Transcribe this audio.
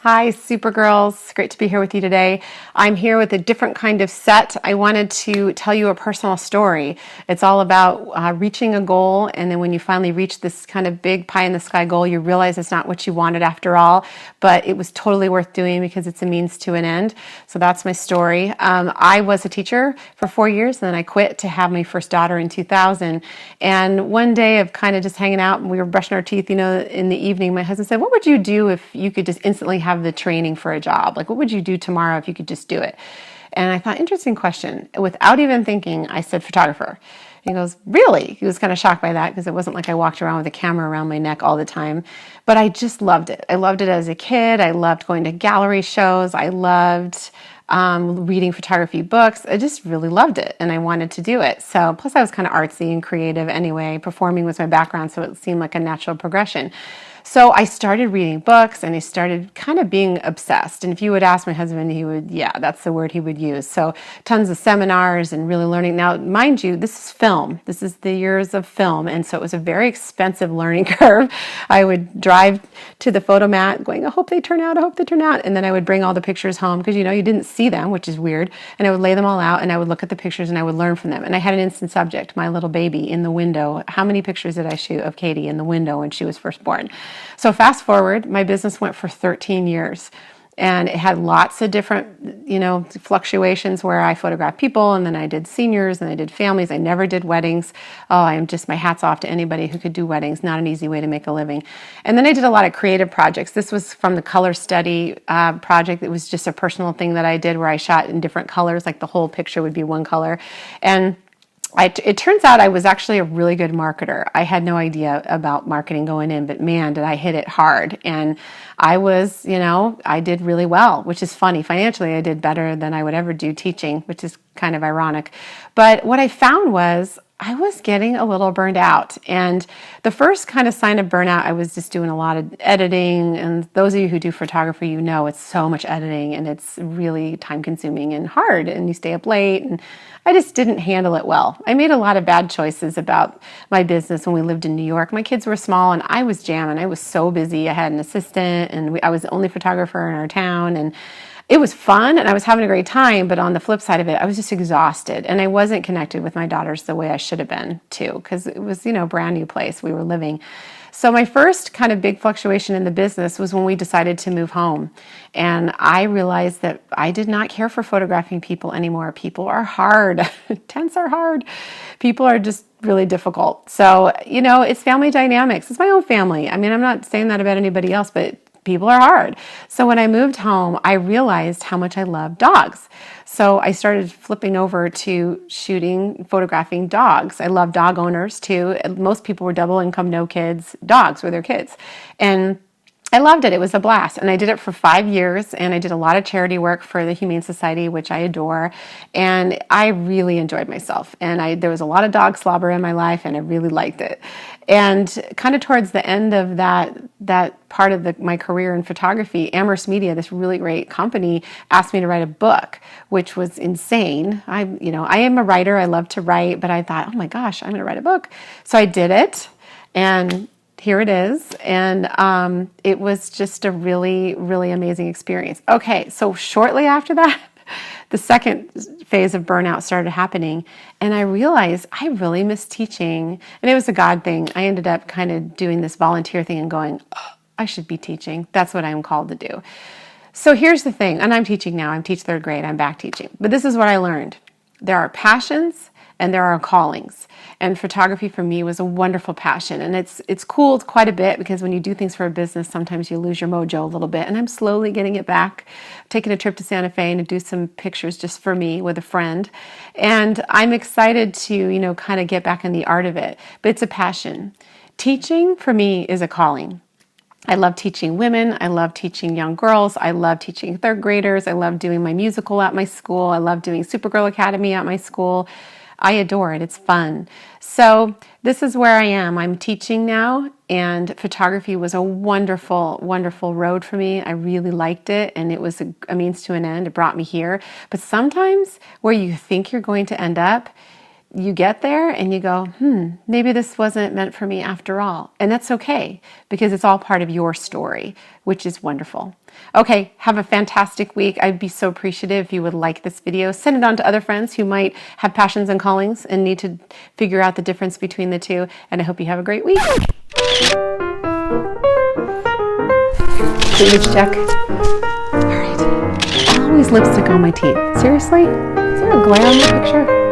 Hi, SuperGirls. Great to be here with you today. I'm here with a different kind of set. I wanted to tell you a personal story. It's all about reaching a goal, and then when you finally reach this kind of big pie in the sky goal, you realize it's not what you wanted after all, but it was totally worth doing because it's a means to an end. So that's my story. I was a teacher for 4 years, and then I quit to have my first daughter in 2000. And one day of kind of just hanging out, and we were brushing our teeth, in the evening, my husband said, "What would you do if you could just instantly have the training for a job? Like, what would you do tomorrow if you could just do it?" And I thought, interesting question. Without even thinking, I said photographer. He goes, "Really?" He was kind of shocked by that because it wasn't like I walked around with a camera around my neck all the time. But I just loved it. I loved it as a kid. I loved going to gallery shows. I loved reading photography books. I just really loved it and I wanted to do it. So plus I was kind of artsy and creative anyway. Performing was my background, so it seemed like a natural progression. So I started reading books and I started kind of being obsessed. And if you would ask my husband, he would, yeah, that's the word he would use. So tons of seminars and really learning. Now, mind you, this is film. This is the years of film. And so it was a very expensive learning curve. I would drive to the photo mat going, I hope they turn out, I hope they turn out. And then I would bring all the pictures home because, you didn't see them, which is weird. And I would lay them all out and I would look at the pictures and I would learn from them. And I had an instant subject, my little baby in the window. How many pictures did I shoot of Katie in the window when she was first born? So fast forward, my business went for 13 years and it had lots of different, fluctuations where I photographed people and then I did seniors and I did families. I never did weddings. Oh, my hat's off to anybody who could do weddings. Not an easy way to make a living. And then I did a lot of creative projects. This was from the color study project. It was just a personal thing that I did where I shot in different colors, like the whole picture would be one color. And it turns out I was actually a really good marketer. I had no idea about marketing going in, but man, did I hit it hard. And I was, I did really well, which is funny. Financially, I did better than I would ever do teaching, which is kind of ironic. But what I found was I was getting a little burned out. And the first kind of sign of burnout, I was just doing a lot of editing. And those of you who do photography, it's so much editing and it's really time consuming and hard and you stay up late. And I just didn't handle it well. I made a lot of bad choices about my business when we lived in New York. My kids were small and I was jamming. I was so busy. I had an assistant and I was the only photographer in our town. And it was fun and I was having a great time, but on the flip side of it, I was just exhausted and I wasn't connected with my daughters the way I should have been too, because it was, brand new place we were living. So my first kind of big fluctuation in the business was when we decided to move home. And I realized that I did not care for photographing people anymore. People are hard. Tents are hard. People are just really difficult. So, it's family dynamics. It's my own family. I mean, I'm not saying that about anybody else, but people are hard. So when I moved home, I realized how much I love dogs. So I started flipping over to photographing dogs. I love dog owners too. Most people were double income, no kids. Dogs were their kids. And I loved it. It was a blast. And I did it for 5 years and I did a lot of charity work for the Humane Society, which I adore. And I really enjoyed myself. And there was a lot of dog slobber in my life and I really liked it. And kind of towards the end of that part of my career in photography, Amherst Media, this really great company, asked me to write a book, which was insane. I am a writer. I love to write, but I thought, oh my gosh, I'm going to write a book. So I did it. And here it is. And it was just a really, really amazing experience. Okay, so shortly after that, the second phase of burnout started happening. And I realized I really miss teaching. And it was a God thing. I ended up kind of doing this volunteer thing and going, oh, I should be teaching. That's what I'm called to do. So here's the thing. And I'm teaching now. I'm teach third grade. I'm back teaching. But this is what I learned. There are passions and there are callings. And photography for me was a wonderful passion. And it's cooled quite a bit because when you do things for a business, sometimes you lose your mojo a little bit. And I'm slowly getting it back. Taking a trip to Santa Fe and do some pictures just for me with a friend. And I'm excited to, kind of get back in the art of it. But it's a passion. Teaching for me is a calling. I love teaching women. I love teaching young girls. I love teaching third graders. I love doing my musical at my school. I love doing SuperGirl Academy at my school. I adore it. It's fun. So this is where I am. I'm teaching now, and photography was a wonderful, wonderful road for me. I really liked it, and it was a means to an end. It brought me here. But sometimes where you think you're going to end up, you get there and you go, maybe this wasn't meant for me after all. And that's okay, because it's all part of your story, which is wonderful. Okay, have a fantastic week. I'd be so appreciative if you would like this video. Send it on to other friends who might have passions and callings and need to figure out the difference between the two. And I hope you have a great week. Image check. All right. Always lipstick on my teeth. Seriously? Is there a glare on the picture?